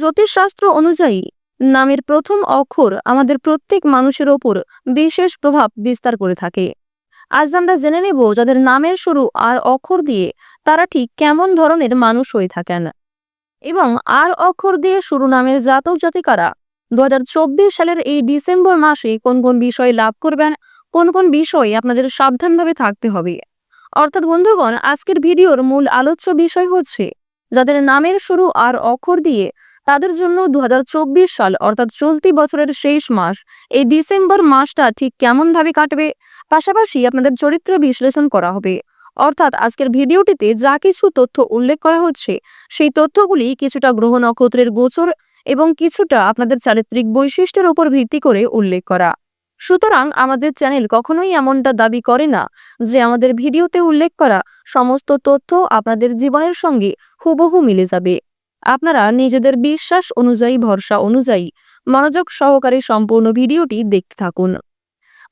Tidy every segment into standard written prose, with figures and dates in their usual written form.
জ্যোতিষশাস্ত্র অনুযায়ী নামের প্রথম অক্ষর আমাদের প্রত্যেক মানুষের ওপর বিশেষ প্রভাব বিস্তার করে থাকে। আজ আমরা জেনে নেব যাদের নামের শুরু আর অক্ষর দিয়ে তারা ঠিক কেমন ধরনের মানুষ হয়ে থাকেন, এবং আর অক্ষর দিয়ে শুরু নামের জাতক জাতিকারা 2024 সালের এই ডিসেম্বর মাসে কোন কোন বিষয় লাভ করবেন, কোন কোন বিষয়ে আপনাদের সাবধানভাবে থাকতে হবে। অর্থাৎ বন্ধুগণ, আজকের ভিডিওর মূল আলোচ্য বিষয় হচ্ছে যাদের নামের শুরু আর অক্ষর দিয়ে তাদের জন্য 2024 সাল অর্থাৎ চলতি বছরের শেষ মাস এই ডিসেম্বর মাসটা ঠিক কেমন ভাবে কাটবে, পাশাপাশি আপনাদের চরিত্র বিশ্লেষণ করা হবে। অর্থাৎ আজকের ভিডিওটিতে যা কিছু তথ্য উল্লেখ করা হচ্ছে সেই তথ্যগুলি কিছুটা গ্রহ নক্ষত্রের গোচর এবং কিছুটা আপনাদের চারিত্রিক বৈশিষ্ট্যের উপর ভিত্তি করে উল্লেখ করা। সুতরাং আমাদের চ্যানেল কখনোই এমনটা দাবি করে না যে আমাদের ভিডিওতে উল্লেখ করা সমস্ত তথ্য আপনাদের জীবনের সঙ্গে হুবহু মিলে যাবে। আপনারা নিজেদের বিশ্বাস অনুযায়ী, ভরসা অনুযায়ী মনোযোগ সহকারে সম্পূর্ণ ভিডিওটি দেখতে থাকুন।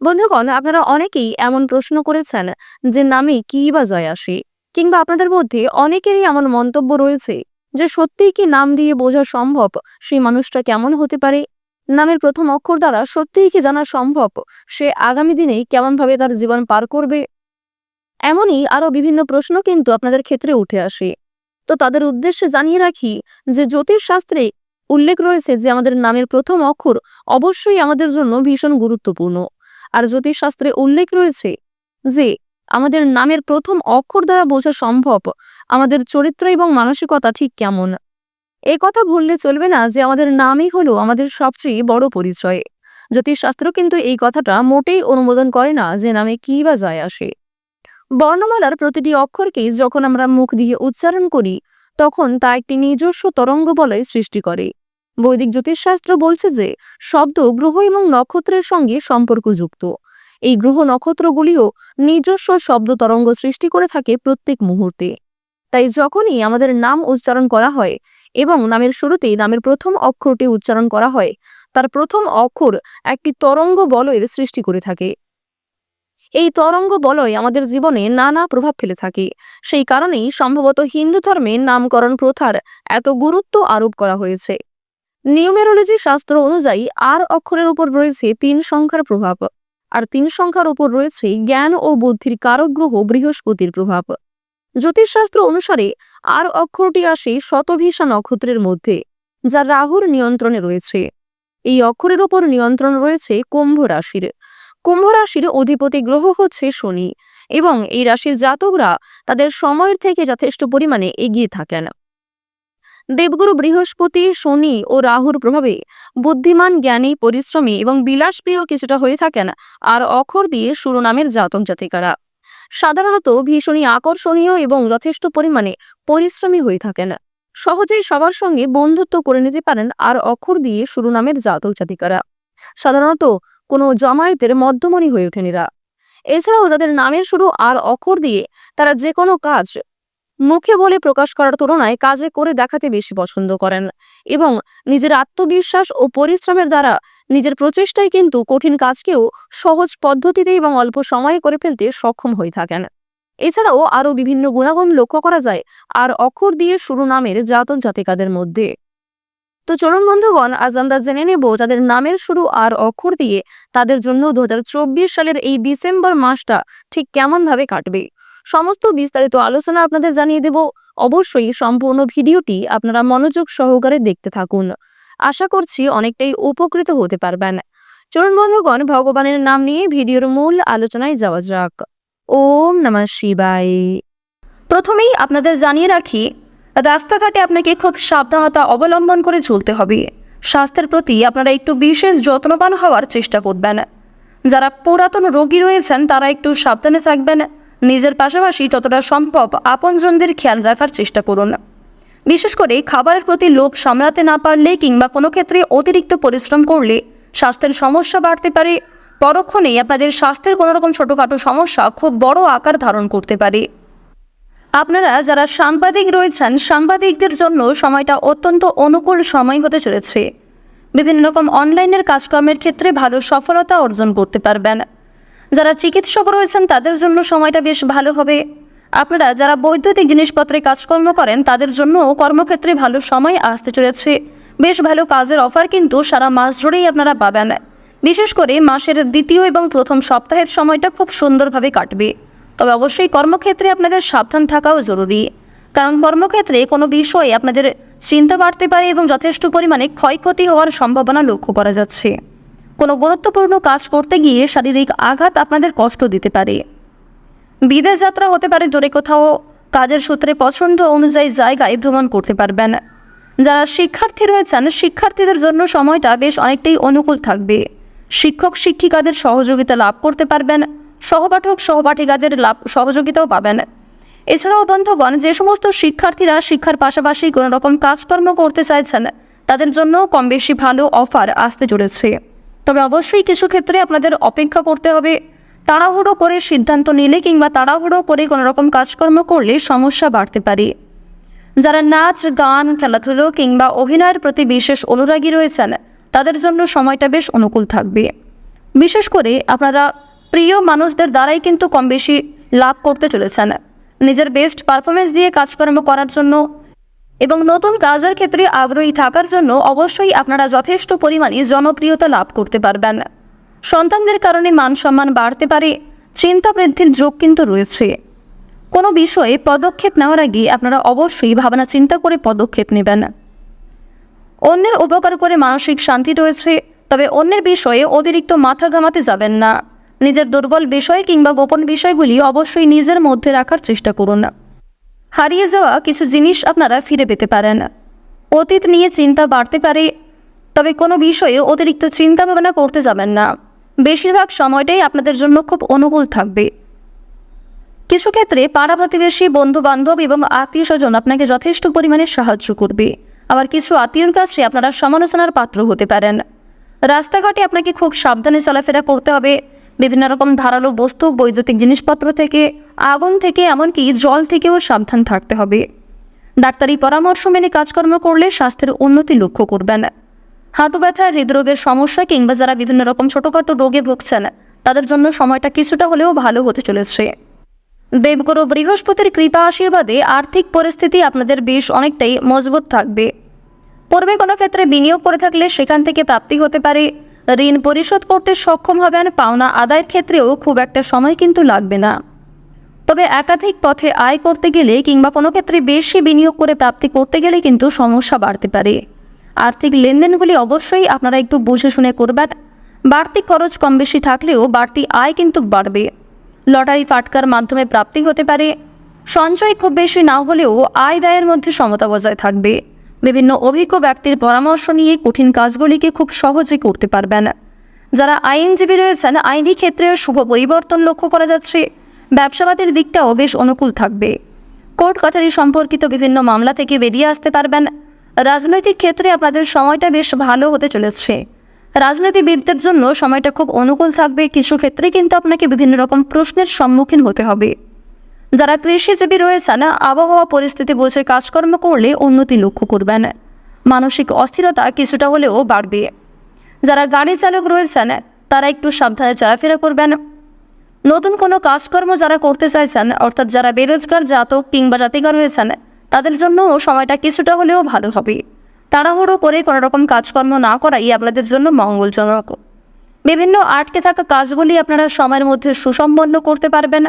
বন্ধুগণ, আপনারা অনেকেই এমন প্রশ্ন করেছেন যে নামে কি বা যায় আসে, কিংবা আপনাদের মধ্যে অনেকেরই এমন মন্তব্য রয়েছে যে সত্যিই কি নাম দিয়ে বোঝা সম্ভব সেই মানুষটা কেমন হতে পারে, নামের প্রথম অক্ষর দ্বারা সত্যিই কি জানা সম্ভব সে আগামী দিনেই কেমনভাবে তার জীবন পার করবে। এমনই আরো বিভিন্ন প্রশ্ন কিন্তু আপনাদের ক্ষেত্রে উঠে আসে। তো তাদের উদ্দেশ্যে জানিয়ে রাখি যে জ্যোতিষশাস্ত্রে উল্লেখ রয়েছে যে আমাদের নামের প্রথম অক্ষর অবশ্যই আমাদের জন্য ভীষণ গুরুত্বপূর্ণ। আর জ্যোতিষশাস্ত্রে উল্লেখ রয়েছে যে আমাদের নামের প্রথম অক্ষর দ্বারা বোঝা সম্ভব আমাদের চরিত্র এবং মানসিকতা ঠিক কেমন। এই কথা ভুললে চলবে না যে আমাদের নামই হলো আমাদের সবচেয়ে বড় পরিচয়। জ্যোতিষশাস্ত্র কিন্তু এই কথাটা মোটেই অনুমোদন করে না যে নামে কি বা যায় আসে। বর্ণমালার প্রতিটি অক্ষরকে যখন আমরা মুখ দিয়ে উচ্চারণ করি তখন তা একটি নিজস্ব তরঙ্গ বলয় সৃষ্টি করে। বৈদিক জ্যোতিষশাস্ত্র বলছে যে শব্দ গ্রহ এবং নক্ষত্রের সঙ্গে সম্পর্কযুক্ত। এই গ্রহ নক্ষত্রগুলিও নিজস্ব শব্দ তরঙ্গ সৃষ্টি করে থাকে প্রত্যেক মুহূর্তে। তাই যখনই আমাদের নাম উচ্চারণ করা হয় এবং নামের শুরুতেই নামের প্রথম অক্ষরটি উচ্চারণ করা হয়, তার প্রথম অক্ষর একটি তরঙ্গ বলয়ের সৃষ্টি করে থাকে। এই তরঙ্গ বলয় আমাদের জীবনে নানা প্রভাব ফেলে থাকে। সেই কারণেই সম্ভবত হিন্দু ধর্মে নামকরণ প্রথার এত গুরুত্ব আরোপ করা হয়েছে। নিউমেরোলজি শাস্ত্র অনুযায়ী আর অক্ষরের উপর রয়েছে 3 সংখ্যার প্রভাব, আর 3 সংখ্যার উপর রয়েছে জ্ঞান ও বুদ্ধির কারক গ্রহ বৃহস্পতির প্রভাব। জ্যোতিষশাস্ত্র অনুসারে আর অক্ষরটি আসে শতভিষা নক্ষত্রের মধ্যে, যা রাহুর নিয়ন্ত্রণে রয়েছে। এই অক্ষরের উপর নিয়ন্ত্রণ রয়েছে কুম্ভ রাশির। কুম্ভ রাশির অধিপতি গ্রহ হচ্ছে শনি, এবং এই রাশির জাতকরা তাদের সময়ের থেকে যথেষ্ট পরিমাণে এগিয়ে থাকেন। দেবগুরু বৃহস্পতি, শনি ও রাহুর প্রভাবে বুদ্ধিমান, জ্ঞানী, পরিশ্রমী এবং বিলাসপ্রিয় কিছুটা হয়ে থাকেন আর অক্ষর দিয়ে শুরু নামের জাতক জাতিকারা। সাধারণত ভীষণই আকর্ষণীয় এবং যথেষ্ট পরিমাণে পরিশ্রমী হয়ে থাকেন। সহজেই সবার সঙ্গে বন্ধুত্ব করে নিতে পারেন আর অক্ষর দিয়ে শুরু নামের জাতক জাতিকারা। সাধারণত কোনো জমায়েতের মধ্যমণি হয়ে ওঠেন এরা। এছাড়াও যাদের নামের শুরু আর অক্ষর দিয়ে তারা যে কোনো কাজ মুখে বলে প্রকাশ করার তুলনায় কাজে করে দেখাতে বেশি পছন্দ করেন, এবং নিজের আত্মবিশ্বাস ও পরিশ্রমের দ্বারা নিজের প্রচেষ্টায় কিন্তু কঠিন কাজকেও সহজ পদ্ধতিতে এবং অল্প সময়ে করে ফেলতে সক্ষম হয়ে থাকেন। এছাড়াও আরো বিভিন্ন গুণাগুণ লক্ষ্য করা যায় আর অক্ষর দিয়ে শুরু নামের জাতক জাতিকাদের মধ্যে। তো চলুন বন্ধুগণ, আজ আমরা জেনে নেব যাদের নামের শুরু আর অক্ষর দিয়ে তাদের জন্য 2024 সালের এই ডিসেম্বর মাসটা ঠিক কেমন ভাবে কাটবে। সমস্ত বিস্তারিত আলোচনা আপনাদের জানিয়ে দেব। অবশ্যই সম্পূর্ণ ভিডিওটি আপনারা মনোযোগ সহকারে দেখতে থাকুন। আশা করছি অনেকটাই উপকৃত হতে পারবেন। চলুন বন্ধুগণ, ভগবানের নাম নিয়ে ভিডিওর মূল আলোচনায় যাওয়া যাক। ওম নমঃ শিবায়। প্রথমেই আপনাদের জানিয়ে রাখি, রাস্তাঘাটে আপনাকে খুব সাবধানতা অবলম্বন করে চলতে হবে। স্বাস্থ্যের প্রতি আপনারা একটু বিশেষ যত্নবান হওয়ার চেষ্টা করবেন। যারা পুরাতন রোগী রয়েছেন তারা একটু সাবধানে থাকবেন। নিজের পাশাপাশি যতটা সম্ভব আপনজনদের খেয়াল রাখার চেষ্টা করুন। বিশেষ করে খাবারের প্রতি লোভ সামলাতে না পারলে কিংবা কোনো ক্ষেত্রে অতিরিক্ত পরিশ্রম করলে স্বাস্থ্যের সমস্যা বাড়তে পারে। পরক্ষণেই আপনাদের স্বাস্থ্যের কোনো রকম ছোটোখাটো সমস্যা খুব বড় আকার ধারণ করতে পারে। আপনারা যারা সাংবাদিক রয়েছেন, সাংবাদিকদের জন্য সময়টা অত্যন্ত অনুকূল সময় হতে চলেছে। বিভিন্ন রকম অনলাইনের কাজকর্মের ক্ষেত্রে ভালো সফলতা অর্জন করতে পারবেন। যারা চিকিৎসক রয়েছেন তাদের জন্য সময়টা বেশ ভালো হবে। আপনারা যারা বৈদ্যুতিক জিনিসপত্রে কাজকর্ম করেন তাদের জন্য কর্মক্ষেত্রে ভালো সময় আসতে চলেছে। বেশ ভালো কাজের অফার কিন্তু সারা মাস জুড়েই আপনারা পাবেন। বিশেষ করে মাসের দ্বিতীয় এবং প্রথম সপ্তাহের সময়টা খুব সুন্দরভাবে কাটবে। তবে অবশ্যই কর্মক্ষেত্রে আপনাদের সাবধান থাকাও জরুরি, কারণ কর্মক্ষেত্রে কোনো বিষয়ে আপনাদের চিন্তা বাড়তে পারে এবং যথেষ্ট পরিমাণে ক্ষয়ক্ষতি হওয়ার সম্ভাবনা লক্ষ্য করা যাচ্ছে। কোনো গুরুত্বপূর্ণ কাজ করতে গিয়ে শারীরিক আঘাত আপনাদের কষ্ট দিতে পারে। বিদেশ যাত্রা হতে পারে, দূরে কোথাও কাজের সূত্রে পছন্দ অনুযায়ী জায়গায় ভ্রমণ করতে পারবেন। যারা শিক্ষার্থী রয়েছেন, শিক্ষার্থীদের জন্য সময়টা বেশ অনেকটাই অনুকূল থাকবে। শিক্ষক শিক্ষিকাদের সহযোগিতা লাভ করতে পারবেন, সহপাঠক সহপাঠিকাদের সহযোগিতাও পাবেন। এছাড়াও বন্ধুগণ, যে সমস্ত শিক্ষার্থীরা শিক্ষার পাশাপাশি কোনো রকম কাজকর্ম করতে চাইছেন, তাদের জন্য কম বেশি ভালো অফার আসতে চলেছে। তবে অবশ্যই কিছু ক্ষেত্রে আপনাদের অপেক্ষা করতে হবে। তাড়াহুড়ো করে সিদ্ধান্ত নিলে কিংবা তাড়াহুড়ো করে কোনো রকম কাজকর্ম করলে সমস্যা বাড়তে পারে। যারা নাচ গান খেলাধুলো কিংবা অভিনয়ের প্রতি বিশেষ অনুরাগী রয়েছেন, তাদের জন্য সময়টা বেশ অনুকূল থাকবে। বিশেষ করে আপনারা প্রিয় মানুষদের দ্বারাই কিন্তু কম বেশি লাভ করতে চলেছেন। নিজের বেস্ট পারফরমেন্স দিয়ে কাজকর্ম করার জন্য এবং নতুন কাজের ক্ষেত্রে আগ্রহী থাকার জন্য অবশ্যই আপনারা যথেষ্ট পরিমাণে জনপ্রিয়তা লাভ করতে পারবেন। সন্তানদের কারণে মান সম্মান বাড়তে পারে, চিন্তা বৃদ্ধির যোগ কিন্তু রয়েছে। কোনো বিষয়ে পদক্ষেপ নেওয়ার আগে আপনারা অবশ্যই ভাবনা চিন্তা করে পদক্ষেপ নেবেন। অন্যের উপকার করে মানসিক শান্তি রয়েছে, তবে অন্যের বিষয়ে অতিরিক্ত মাথা ঘামাতে যাবেন না। নিজের দুর্বল বিষয় কিংবা গোপন বিষয়গুলি অবশ্যই নিজের মধ্যে রাখার চেষ্টা করুন। হারিয়ে যাওয়া কিছু জিনিস আপনারা ফিরে পেতে পারেন। অতীত নিয়ে চিন্তা বাড়তে পারে, তবে কোনো বিষয়ে অতিরিক্ত চিন্তা ভাবনা করতে যাবেন না। বেশিরভাগ সময়টাই আপনাদের জন্য খুব অনুকূল থাকবে। কিছু ক্ষেত্রে পাড়া প্রতিবেশী, বন্ধু বান্ধব এবং আত্মীয় স্বজন আপনাকে যথেষ্ট পরিমাণে সাহায্য করবে। আবার কিছু আত্মীয়র কাছে আপনারা সমালোচনার পাত্র হতে পারেন। রাস্তাঘাটে আপনাকে খুব সাবধানে চলাফেরা করতে হবে। বিভিন্ন রকম ধারালো বস্তু, বৈদ্যুতিক জিনিসপত্র থেকে, আগুন থেকে, এমনকি জল থেকেও সাবধান থাকতে হবে। ডাক্তারি পরামর্শ মেনে কাজকর্ম করলে স্বাস্থ্যের উন্নতি লক্ষ্য করবেন। হাঁটু ব্যথা, হৃদরোগের সমস্যা কিংবা যারা বিভিন্ন রকম ছোটোখাটো রোগে ভুগছেন, তাদের জন্য সময়টা কিছুটা হলেও ভালো হতে চলেছে। দেবগুরু বৃহস্পতির কৃপা আশীর্বাদে আর্থিক পরিস্থিতি আপনাদের বেশ অনেকটাই মজবুত থাকবে। পূর্বে কোনো ক্ষেত্রে বিনিয়োগ করে থাকলে সেখান থেকে প্রাপ্তি হতে পারে। ঋণ পরিশোধ করতে সক্ষম হবেন। পাওনা আদায়ের ক্ষেত্রেও খুব একটা সময় কিন্তু লাগবে না। তবে একাধিক পথে আয় করতে গেলে কিংবা কোনো ক্ষেত্রে বেশি বিনিয়োগ করে প্রাপ্তি করতে গেলে কিন্তু সমস্যা বাড়তে পারে। আর্থিক লেনদেনগুলি অবশ্যই আপনারা একটু বুঝে শুনে করবেন। বাড়তি খরচ কম বেশি থাকলেও বাড়তি আয় কিন্তু বাড়বে। লটারি ফাটকার মাধ্যমে প্রাপ্তি হতে পারে। সঞ্চয় খুব বেশি না হলেও আয় ব্যয়ের মধ্যে সমতা বজায় থাকবে। বিভিন্ন অভিজ্ঞ ব্যক্তির পরামর্শ নিয়ে কঠিন কাজগুলিকে খুব সহজে করতে পারবেন। যারা আইনজীবী রয়েছেন, আইনি ক্ষেত্রে শুভ পরিবর্তন লক্ষ্য করা যাচ্ছে। ব্যবসাবাদের দিকটাও বেশ অনুকূল থাকবে। কোর্ট কাছারি সম্পর্কিত বিভিন্ন মামলা থেকে বেরিয়ে আসতে পারবেন। রাজনৈতিক ক্ষেত্রে আপনাদের সময়টা বেশ ভালো হতে চলেছে। রাজনীতিবিদদের জন্য সময়টা খুব অনুকূল থাকবে। কিছু ক্ষেত্রে কিন্তু আপনাকে বিভিন্ন রকম প্রশ্নের সম্মুখীন হতে হবে। যারা কৃষিজীবী রয়েছেন, আবহাওয়া পরিস্থিতি বুঝে কাজকর্ম করলে উন্নতি লক্ষ্য করবেন। মানসিক অস্থিরতা কিছুটা হলেও বাড়বে। যারা গাড়ি চালক রয়েছেন, তারা একটু সাবধানে চলাফেরা করবেন। নতুন কোনো কাজকর্ম যারা করতে চাইছেন, অর্থাৎ যারা বেরোজগার জাতক কিংবা জাতিকা রয়েছেন, তাদের জন্য সময়টা কিছুটা হলেও ভালো হবে। তাড়াহুড়ো করে কোনো রকম কাজকর্ম না করাই আপনাদের জন্য মঙ্গলজনক। বিভিন্ন আটকে থাকা কাজগুলি আপনারা সময়ের মধ্যে সুসম্পন্ন করতে পারবেন।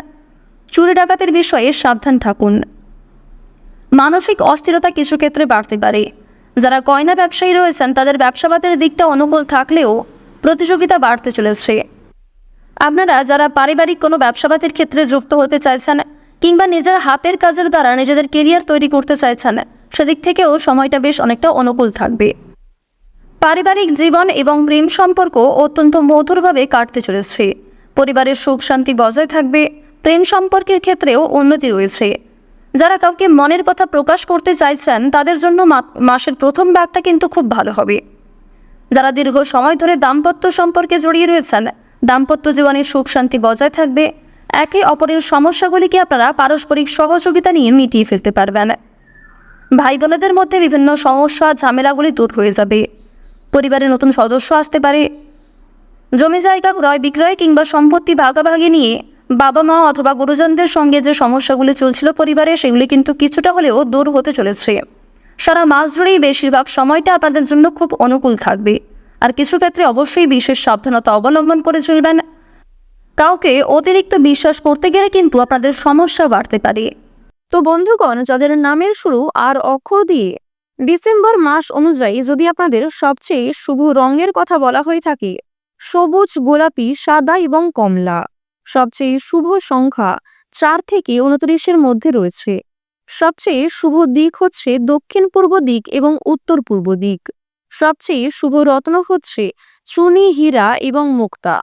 চুরি ডাকাতের বিষয়ে সাবধান থাকুন। মানসিক অস্থিরতা কিছু ক্ষেত্রে বাড়তে পারে। যারা গয়না ব্যবসায়ী রয়েছেন, তাদের ব্যবসাবাদের দিকটা অনুকূল থাকলেও প্রতিযোগিতা বাড়তে চলেছে। আপনারা যারা পারিবারিক কোনো ব্যবসাবাদের ক্ষেত্রে যুক্ত হতে চাইছেন কিংবা নিজের হাতের কাজের দ্বারা নিজেদের কেরিয়ার তৈরি করতে চাইছেন, সেদিক থেকেও সময়টা বেশ অনেকটা অনুকূল থাকবে। পারিবারিক জীবন এবং প্রেম সম্পর্ক অত্যন্ত মধুরভাবে কাটতে চলেছে। পরিবারের সুখ শান্তি বজায় থাকবে। প্রেম সম্পর্কের ক্ষেত্রেও উন্নতি রয়েছে। যারা কাউকে মনের কথা প্রকাশ করতে চাইছেন, তাদের জন্য মাসের প্রথম ভাগটা কিন্তু খুব ভালো হবে। যারা দীর্ঘ সময় ধরে দাম্পত্য সম্পর্কে জড়িয়ে রয়েছেন, দাম্পত্য জীবনে সুখ শান্তি বজায় থাকবে। একে অপরের সমস্যাগুলিকে আপনারা পারস্পরিক সহযোগিতা নিয়ে মিটিয়ে ফেলতে পারবেন। ভাই বোনেদের মধ্যে বিভিন্ন সমস্যা ঝামেলাগুলি দূর হয়ে যাবে। পরিবারে নতুন সদস্য আসতে পারে। জমি জায়গা ক্রয় বিক্রয় কিংবা সম্পত্তি ভাগাভাগি নিয়ে বাবা মা অথবা গুরুজনদের সঙ্গে যে সমস্যাগুলি চলছিল পরিবারে, সেগুলি কিন্তু কিছুটা হলেও দূর হতে চলেছে। সারা মাস জুড়েই বেশিরভাগ সময়টা আপনাদের জন্য খুব অনুকূল থাকবে। আর কিছু ক্ষেত্রে অবশ্যই বিশেষ সাবধানতা অবলম্বন করে চলবেন। কাউকে অতিরিক্ত বিশ্বাস করতে গেলে কিন্তু আপনাদের সমস্যা বাড়তে পারে। তো বন্ধুগণ, যাদের নামের শুরু আর অক্ষর দিয়ে ডিসেম্বর মাস অনুযায়ী যদি আপনাদের সবচেয়ে শুভ রঙের কথা বলা হয়ে থাকে সবুজ, গোলাপি, সাদা এবং কমলা। সবচেয়ে শুভ সংখ্যা 4 থেকে 29-এর মধ্যে রয়েছে। সবচেয়ে শুভ দিক হচ্ছে দক্ষিণ পূর্ব দিক এবং উত্তর পূর্ব দিক। সবচেয়ে শুভ রত্ন হচ্ছে চুনি, হীরা এবং মুক্তা।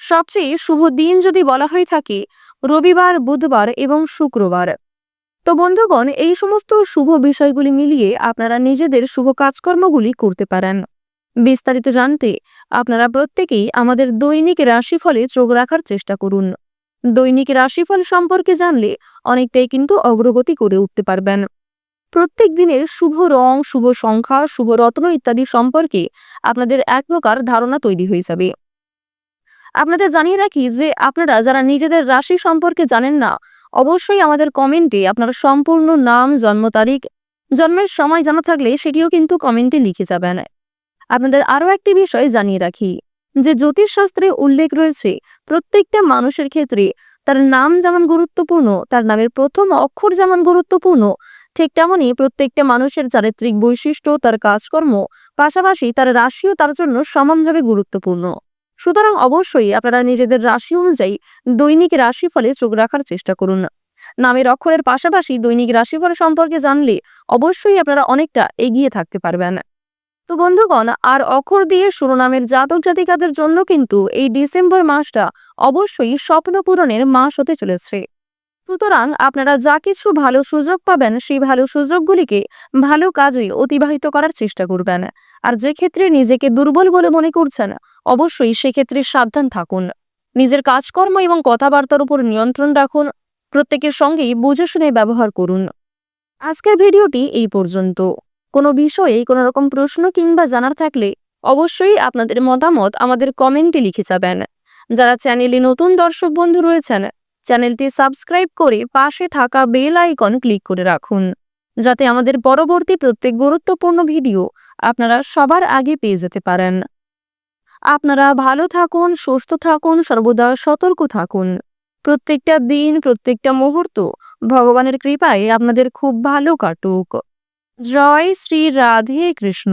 সবচেয়ে শুভ দিন যদি বলা হয়ে থাকে রবিবার, বুধবার এবং শুক্রবার। তো বন্ধুগণ, এই সমস্ত শুভ বিষয়গুলি মিলিয়ে আপনারা নিজেদের শুভ কাজকর্মগুলি করতে পারেন। বিস্তারিত জানতে আপনারা প্রত্যেকেই আমাদের দৈনিক রাশিফলে চোখ রাখার চেষ্টা করুন। দৈনিক রাশিফল সম্পর্কে জানলে অনেকটাই কিন্তু অগ্রগতি করে উঠতে পারবেন। প্রত্যেক দিনের শুভ রং, শুভ সংখ্যা, শুভ রত্ন ইত্যাদি সম্পর্কে আপনাদের এক প্রকার ধারণা তৈরি হয়ে যাবে। আপনাদের জানিয়ে রাখি যে আপনারা যারা নিজেদের রাশি সম্পর্কে জানেন না, অবশ্যই আমাদের কমেন্টে আপনার সম্পূর্ণ নাম, জন্ম তারিখ, জন্মের সময় জানা থাকলে সেটিও কিন্তু কমেন্টে লিখে যাবেন। আপনাদের আরও একটি বিষয় জানিয়ে রাখি যে জ্যোতিষশাস্ত্রে উল্লেখ রয়েছে প্রত্যেকটা মানুষের ক্ষেত্রে তার নাম যেমন গুরুত্বপূর্ণ, তার নামের প্রথম অক্ষর যেমন গুরুত্বপূর্ণ, ঠিক তেমনই প্রত্যেকটা মানুষের চারিত্রিক বৈশিষ্ট্য, তার কাজকর্ম, পাশাপাশি তার রাশিও তার জন্য সমানভাবে গুরুত্বপূর্ণ। সুতরাং অবশ্যই আপনারা নিজেদের রাশি অনুযায়ী দৈনিক রাশিফলে চোখ রাখার চেষ্টা করুন। নামের অক্ষরের পাশাপাশি দৈনিক রাশিফল সম্পর্কে জানলে অবশ্যই আপনারা অনেকটা এগিয়ে থাকতে পারবেন। তো বন্ধুগণ, আর অক্ষর দিয়ে শিরোনামের জাতক জাতিকাদের জন্য কিন্তু এই ডিসেম্বর মাসটা অবশ্যই স্বপ্ন পূরণের মাস হতে চলেছে। সুতরাং আপনারা যা কিছু ভালো সুযোগ পাবেন সেই ভালো সুযোগগুলিকে ভালো কাজে অতিবাহিত করার চেষ্টা করবেন। আর যে ক্ষেত্রে নিজেকে দুর্বল বলে মনে করছেন, অবশ্যই সেক্ষেত্রে সাবধান থাকুন। নিজের কাজকর্ম এবং কথাবার্তার উপর নিয়ন্ত্রণ রাখুন। প্রত্যেকের সঙ্গেই বুঝে শুনে ব্যবহার করুন। আজকের ভিডিওটি এই পর্যন্ত। কোনো বিষয়ে কোনো রকম প্রশ্ন কিংবা জানার থাকলে অবশ্যই আপনাদের মতামত আমাদের কমেন্টে লিখে যাবেন। যারা চ্যানেলে নতুন দর্শক বন্ধু রয়েছেন, চ্যানেলটি সাবস্ক্রাইব করে পাশে থাকা বেল আইকন ক্লিক করে রাখুন, যাতে আমাদের পরবর্তী প্রত্যেক গুরুত্বপূর্ণ ভিডিও আপনারা সবার আগে পেয়ে যেতে পারেন। আপনারা ভালো থাকুন, সুস্থ থাকুন, সর্বদা সতর্ক থাকুন। প্রত্যেকটা দিন, প্রত্যেকটা মুহূর্ত ভগবানের কৃপায় আপনাদের খুব ভালো কাটুক। জয় শ্রী রাধে কৃষ্ণ।